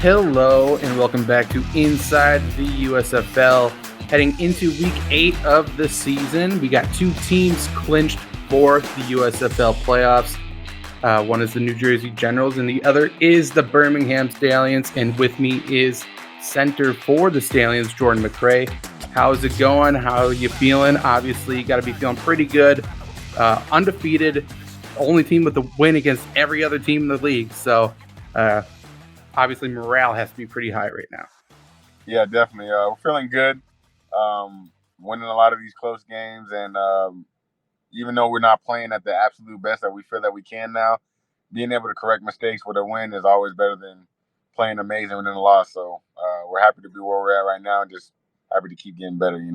Hello and welcome back to Inside the USFL. Heading into week 8 of the season, we got two teams clinched for the USFL playoffs. One is the New Jersey Generals and the other is the Birmingham Stallions. And with me is center for the Stallions, Jordan McCray. How's it going? How are you feeling? Obviously, you got to be feeling pretty good. Undefeated, only team with a win against every other team in the league. So, obviously, morale has to be pretty high right now. Yeah, definitely. We're feeling good. Winning a lot of these close games, and even though we're not playing at the absolute best that we feel that we can now, being able to correct mistakes with a win is always better than playing amazing with a loss. So we're happy to be where we're at right now, and just happy to keep getting better.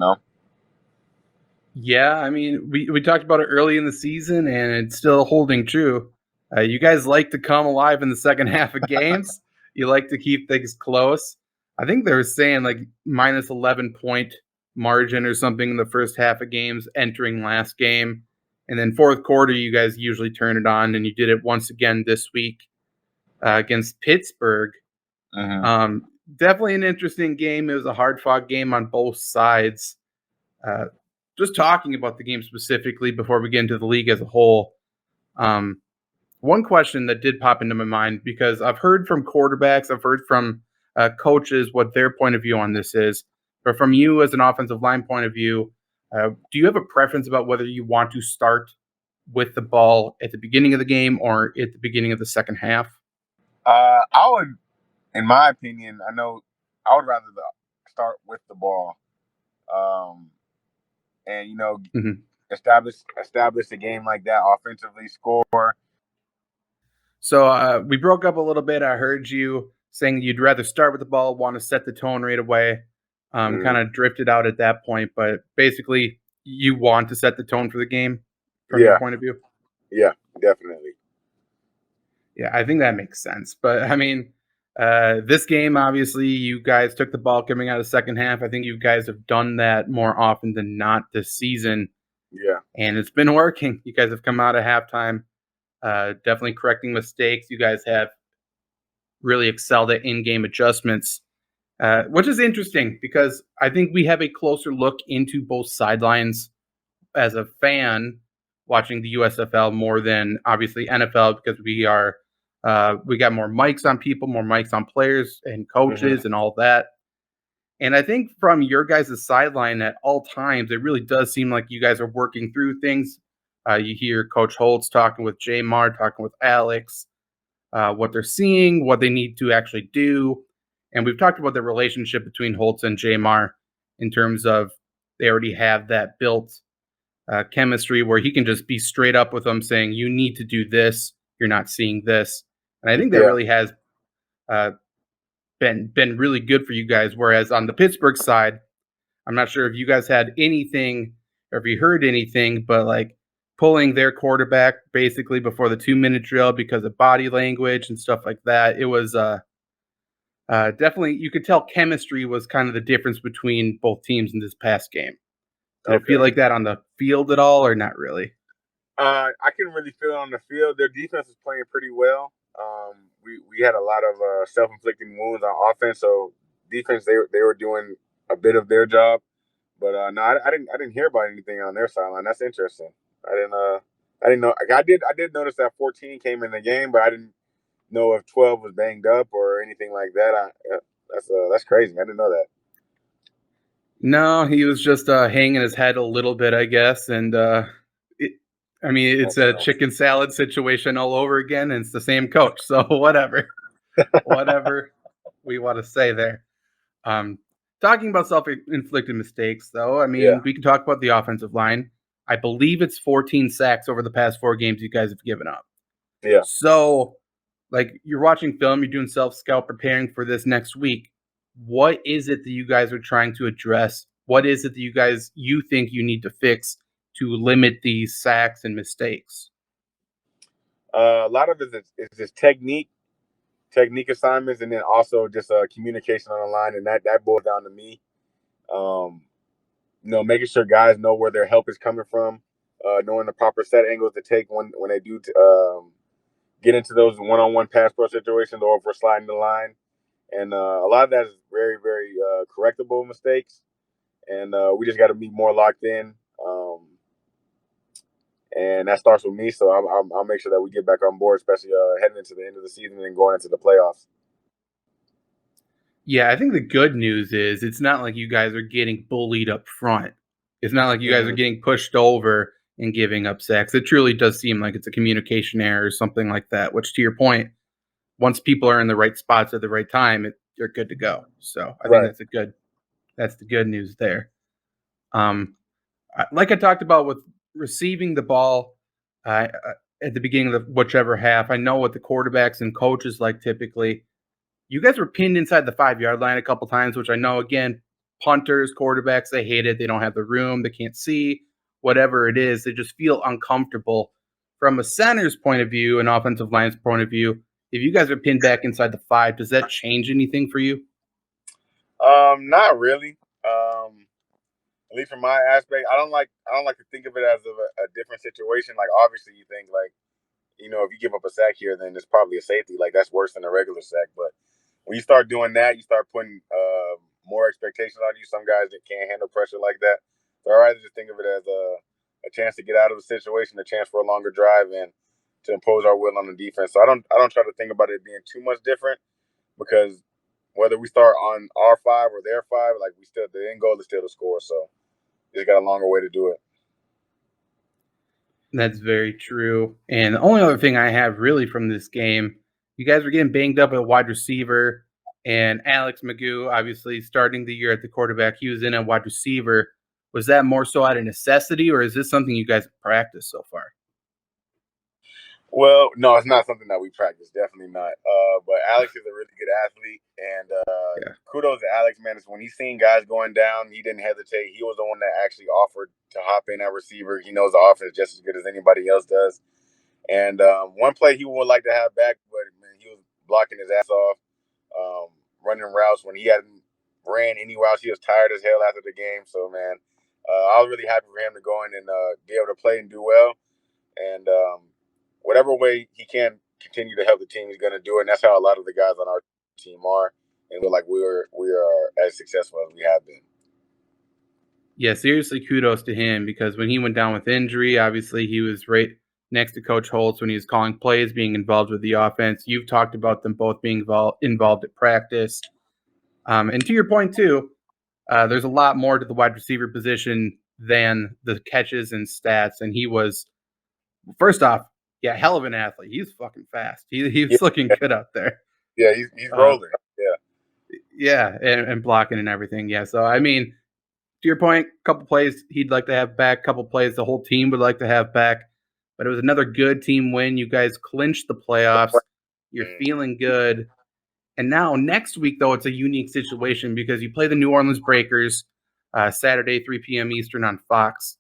Yeah, I mean, we talked about it early in the season, and it's still holding true. You guys like to come alive in the second half of games. You like to keep things close. I think they were saying like minus 11-point margin or something in the first half of games entering last game. And then fourth quarter, you guys usually turn it on, and you did it once again this week against Pittsburgh. Mm-hmm. Definitely an interesting game. It was a hard-fought game on both sides. Just talking about the game specifically before we get into the league as a whole, one question that did pop into my mind, because I've heard from quarterbacks, I've heard from coaches what their point of view on this is, but from you as an offensive line point of view, do you have a preference about whether you want to start with the ball at the beginning of the game or at the beginning of the second half? I would, in my opinion, I would rather start with the ball, and establish a game like that offensively, score. So we broke up a little bit. I heard you saying you'd rather start with the ball, want to set the tone right away. Kind of drifted out at that point, but basically you want to set the tone for the game from your point of view. Yeah, definitely. Yeah, I think that makes sense. But I mean, this game, obviously, you guys took the ball coming out of the second half. I think you guys have done that more often than not this season. Yeah. And it's been working. You guys have come out at halftime, definitely correcting mistakes. You guys have really excelled at in-game adjustments, which is interesting because I think we have a closer look into both sidelines as a fan watching the USFL more than obviously NFL, because we got more mics on people, more mics on players and coaches and all that. And I think from your guys' sideline at all times, it really does seem like you guys are working through things. You hear Coach Holtz talking with Jamar, talking with Alex, what they're seeing, what they need to actually do. And we've talked about the relationship between Holtz and Jamar in terms of they already have that built chemistry where he can just be straight up with them saying, you need to do this. You're not seeing this. And I think that really has been really good for you guys. Whereas on the Pittsburgh side, I'm not sure if you guys had anything or if you heard anything, but like pulling their quarterback basically before the 2-minute drill because of body language and stuff like that. It was definitely, you could tell chemistry was kind of the difference between both teams in this past game. Did it feel like that on the field at all, or not really? I can really feel it on the field. Their defense is playing pretty well. We had a lot of self-inflicting wounds on offense, so defense they were doing a bit of their job. But no, I didn't hear about anything on their sideline. That's interesting. I didn't know. I did notice that 14 came in the game, but I didn't know if 12 was banged up or anything like that. That's crazy. I didn't know that. No, he was just hanging his head a little bit, I guess. And it's a chicken salad situation all over again. And it's the same coach. So whatever we want to say there. Talking about self-inflicted mistakes, though, I mean, we can talk about the offensive line. I believe it's 14 sacks over the past 4 games you guys have given up. Yeah. So, like, you're watching film, you're doing self-scout, preparing for this next week. What is it that you guys are trying to address? What is it that you think you need to fix to limit these sacks and mistakes? A lot of it is just technique assignments, and then also just communication on the line, and that boils down to me. Making sure guys know where their help is coming from, knowing the proper set angles to take when they do get into those one-on-one pass pro situations, or if we're sliding the line, And a lot of that is very, very correctable mistakes. And we just got to be more locked in. And that starts with me. So I'll make sure that we get back on board, especially heading into the end of the season and going into the playoffs. Yeah, I think the good news is it's not like you guys are getting bullied up front. It's not like you guys are getting pushed over and giving up sacks. It truly does seem like it's a communication error or something like that, which to your point, once people are in the right spots at the right time, they're good to go. So I think Right. that's the good news there. Like I talked about with receiving the ball at the beginning of whichever half, I know what the quarterbacks and coaches like typically. You guys were pinned inside the 5-yard line a couple times, which I know, again, punters, quarterbacks, they hate it. They don't have the room. They can't see. Whatever it is, they just feel uncomfortable. From a center's point of view, an offensive line's point of view, if you guys are pinned back inside the 5, does that change anything for you? Not really. At least from my aspect, I don't like to think of it as a different situation. Like obviously, you think like if you give up a sack here, then it's probably a safety. Like that's worse than a regular sack. But when you start doing that, you start putting more expectations on you. Some guys that can't handle pressure like that. So I rather just think of it as a chance to get out of the situation, a chance for a longer drive, and to impose our will on the defense. So I don't try to think about it being too much different because whether we start on our 5 or their 5, like we still the end goal is still to score. So just got a longer way to do it. That's very true. And the only other thing I have really from this game, you guys were getting banged up at wide receiver, and Alex Magoo, obviously starting the year at the quarterback, he was in at wide receiver. Was that more so out of necessity, or is this something you guys have practiced so far? Well, no, it's not something that we practice. Definitely not. But Alex is a really good athlete, and Yeah. kudos to Alex, man. Is when he's seen guys going down, he didn't hesitate. He was the one that actually offered to hop in at receiver. He knows the offense just as good as anybody else does. And one play he would like to have back, but man, he was blocking his ass off, running routes when he hadn't ran any routes. He was tired as hell after the game. So man, I was really happy for him to go in and be able to play and do well. And whatever way he can continue to help the team, he's going to do it. And that's how a lot of the guys on our team are. And we're like we are as successful as we have been. Yeah, seriously, kudos to him because when he went down with injury, obviously he was right next to Coach Holtz when he was calling plays, being involved with the offense. You've talked about them both being involved at practice. And to your point, too, there's a lot more to the wide receiver position than the catches and stats. And he was, first off, yeah, hell of an athlete. He's fucking fast. He Yeah, was looking good out there. yeah, he's Uh, rolling. Yeah. yeah, and blocking and everything. Yeah, so I mean, to your point, a couple plays he'd like to have back, couple plays the whole team would like to have back. But it was another good team win. You guys clinched the playoffs. You're feeling good. And now next week, though, it's a unique situation because you play the New Orleans Breakers Saturday, 3 p.m. Eastern on Fox.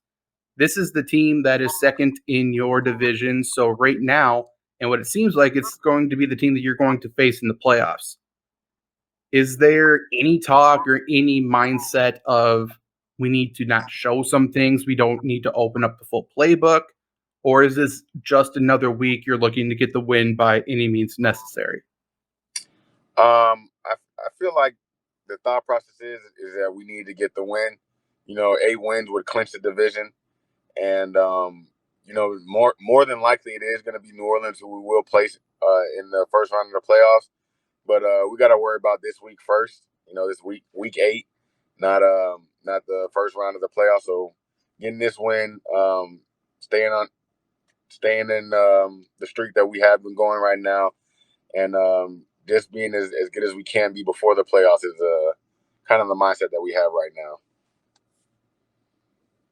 This is the team that is second in your division. So right now, and what it seems like, it's going to be the team that you're going to face in the playoffs. Is there any talk or any mindset of we need to not show some things, we don't need to open up the full playbook? Or is this just another week you're looking to get the win by any means necessary? I feel like the thought process is that we need to get the win. 8 wins would clinch the division, and more than likely it is going to be New Orleans who we will place in the first round of the playoffs. But we got to worry about this week first. This week 8, not the first round of the playoffs. So getting this win, staying on, staying in the streak that we have been going right now, and just being as good as we can be before the playoffs is kind of the mindset that we have right now.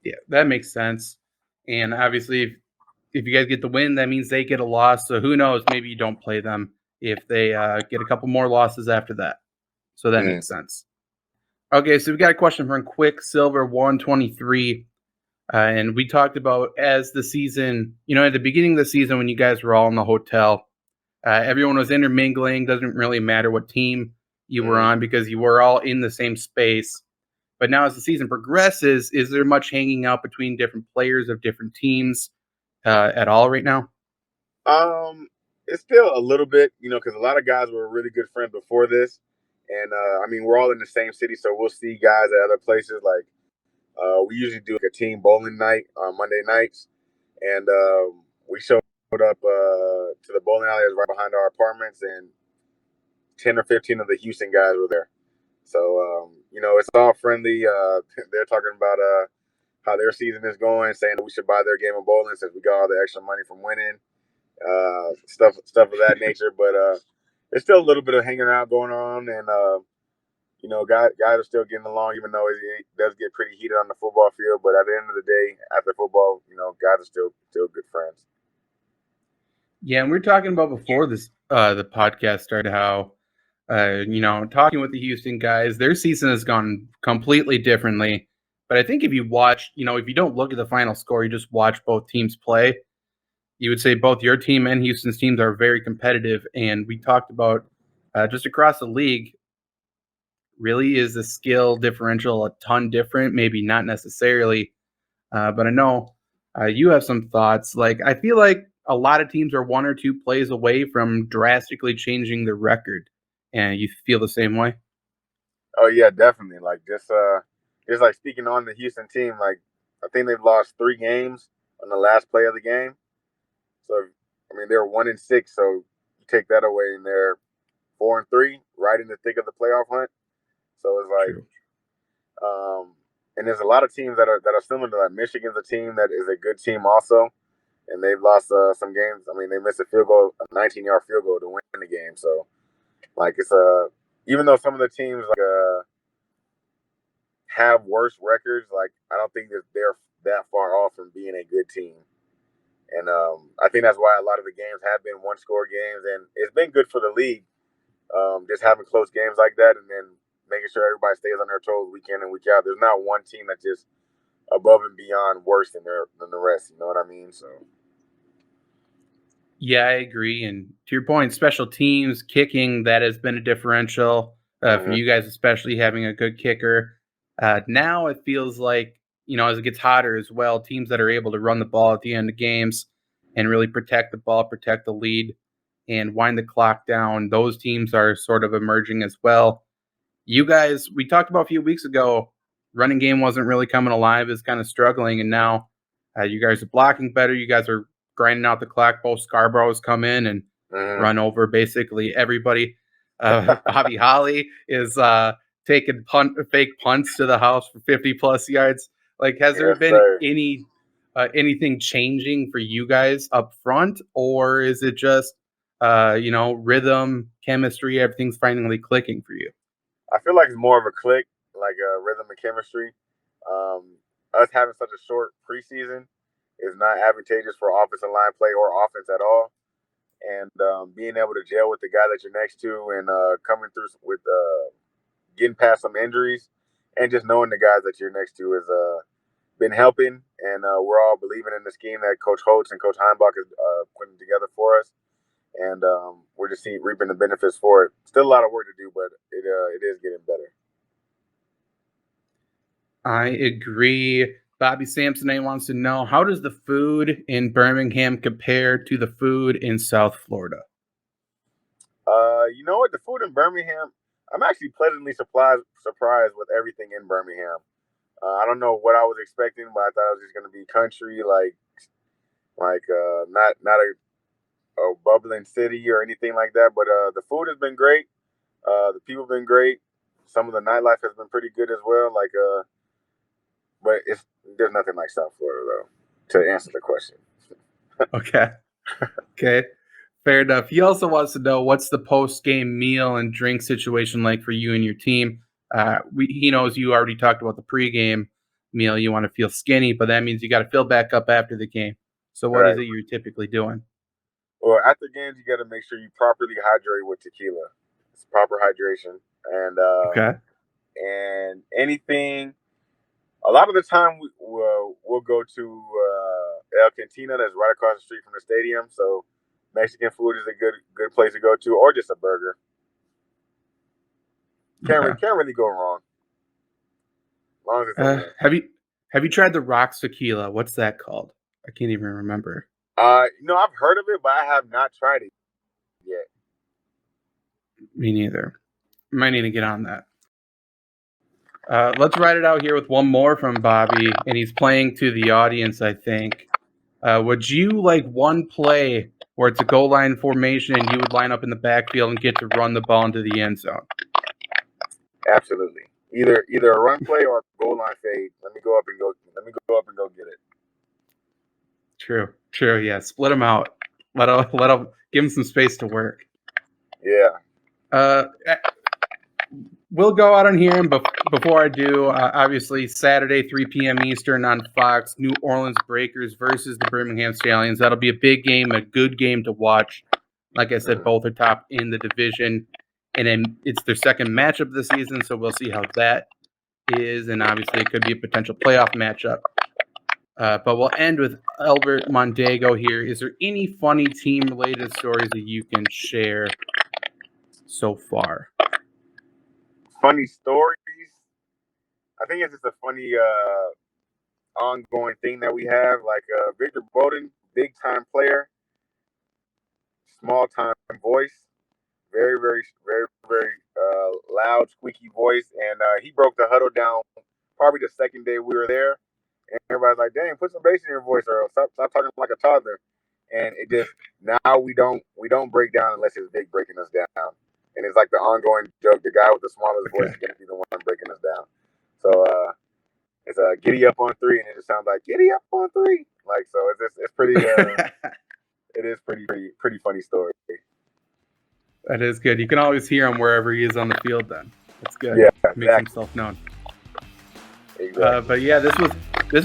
Yeah, that makes sense. And obviously, if you guys get the win, that means they get a loss. So who knows? Maybe you don't play them if they get a couple more losses after that. So that Mm. makes sense. Okay, so we got a question from Quicksilver 123. And we talked about as the season, at the beginning of the season when you guys were all in the hotel, everyone was intermingling. Doesn't really matter what team you were on because you were all in the same space. But now as the season progresses, is there much hanging out between different players of different teams at all right now? Um, it's still a little bit, because a lot of guys were really good friends before this, And I mean, we're all in the same city, so we'll see guys at other places. Like we usually do a team bowling night on Monday nights, and we showed up to the bowling alley right behind our apartments, and 10 or 15 of the Houston guys were there. So it's all friendly. They're talking about how their season is going, saying that we should buy their game of bowling since we got all the extra money from winning, stuff of that nature. But there's still a little bit of hanging out going on, and guys are still getting along, even though it does get pretty heated on the football field. But at the end of the day, after football, guys are still good friends. Yeah, and we were talking about before this the podcast started how talking with the Houston guys, their season has gone completely differently. But I think if you watch, if you don't look at the final score, you just watch both teams play, you would say both your team and Houston's teams are very competitive. And we talked about just across the league, really is the skill differential a ton different? Maybe not necessarily, but I know you have some thoughts. Like, I feel like a lot of teams are one or two plays away from drastically changing their record. And you feel the same way? Oh yeah, definitely. Like just like speaking on the Houston team, like I think they've lost 3 games on the last play of the game. So I mean they're 1-6, so you take that away and they're 4-3, right in the thick of the playoff hunt. So it's like True. And there's a lot of teams that are similar to that. Michigan's a team that is a good team also, and they've lost some games. I mean, they missed a 19-yard field goal to win the game. So like it's even though some of the teams like have worse records, like I don't think that they're that far off from being a good team. And I think that's why a lot of the games have been one-score games, and it's been good for the league, just having close games like that, and then making sure everybody stays on their toes week in and week out. There's not one team that's just above and beyond worse than the rest. You know what I mean? So Yeah, I agree. And to your point, special teams, kicking, that has been a differential for you guys, especially having a good kicker. Now it feels like, as it gets hotter as well, teams that are able to run the ball at the end of games and really protect the ball, protect the lead, and wind the clock down, those teams are sort of emerging as well. You guys, we talked about a few weeks ago, running game wasn't really coming alive, is kind of struggling, and now you guys are blocking better. You guys are grinding out the clock. Both Scarboroughs come in and run over basically everybody. Bobby Holly is taking fake punts to the house for 50 plus yards. Like, has there yes, been sir. anything changing for you guys up front, or is it just rhythm, chemistry, everything's finally clicking for you? I feel like it's more of a click, like a rhythm and chemistry. Us having such a short preseason is not advantageous for offensive line play or offense at all. And being able to gel with the guy that you're next to and coming through with getting past some injuries and just knowing the guys that you're next to has been helping. And we're all believing in the scheme that Coach Holtz and Coach Heimbach is putting together for us. And we're just reaping the benefits for it. Still a lot of work to do, but it is getting better. I agree. Bobby Samsonite wants to know, how does the food in Birmingham compare to the food in South Florida? You know what? The food in Birmingham, I'm actually pleasantly surprised with everything in Birmingham. I don't know what I was expecting, but I thought it was just going to be country, not a bubbling city or anything like that. But the food has been great. The people have been great. Some of the nightlife has been pretty good as well. But there's nothing like South Florida though. To answer the question. Okay. Fair enough. He also wants to know, what's the post-game meal and drink situation like for you and your team? He knows you already talked about the pre-game meal. You want to feel skinny, but that means you got to fill back up after the game. So what Right. is it you're typically doing? Well, after games, you got to make sure you properly hydrate with tequila. It's proper hydration, Okay. and anything. A lot of the time, we'll go to El Cantina, that's right across the street from the stadium. So Mexican food is a good place to go to, or just a burger. Can't really go wrong. As long as it's a win. Have you tried the Rocks tequila? What's that called? I can't even remember. I've heard of it, but I have not tried it yet. Me neither. Might need to get on that. Let's ride it out here with one more from Bobby, and he's playing to the audience, I think. Would you like one play where it's a goal line formation and you would line up in the backfield and get to run the ball into the end zone? Absolutely. Either a run play or a goal line fade. Let me go up and go get it. True. Yeah, split them out. Let them give them some space to work. Yeah. We'll go out on here, and before I do, obviously Saturday, 3 p.m. Eastern on Fox, New Orleans Breakers versus the Birmingham Stallions. That'll be a big game, a good game to watch. Like I said, both are top in the division, and then it's their second matchup of the season, so we'll see how that is, and obviously it could be a potential playoff matchup. But we'll end with Albert Mondego here. Is there any funny team-related stories that you can share so far? Funny stories? I think it's just a funny ongoing thing that we have. Like Victor Bolden, big-time player, small-time voice, very, very, very, very loud, squeaky voice. And he broke the huddle down probably the second day we were there. And everybody's like, dang, put some bass in your voice or stop talking like a toddler. And it just, now we don't break down unless it's Vic breaking us down. And it's like the ongoing joke, the guy with the smallest voice is going to be the one breaking us down. So it's a giddy up on 3, and it just sounds like giddy up on 3. Like, so it's pretty, it is pretty funny story. That is good. You can always hear him wherever he is on the field then. That's good. Yeah, Makes himself known. Exactly. But yeah, this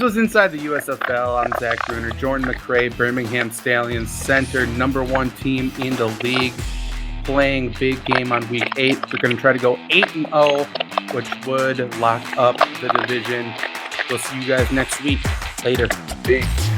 was Inside the USFL. I'm Zach Brunner. Jordan McCray, Birmingham Stallions center, #1 team in the league, playing big game on week 8. They're going to try to go 8-0, which would lock up the division. We'll see you guys next week. Later. Peace.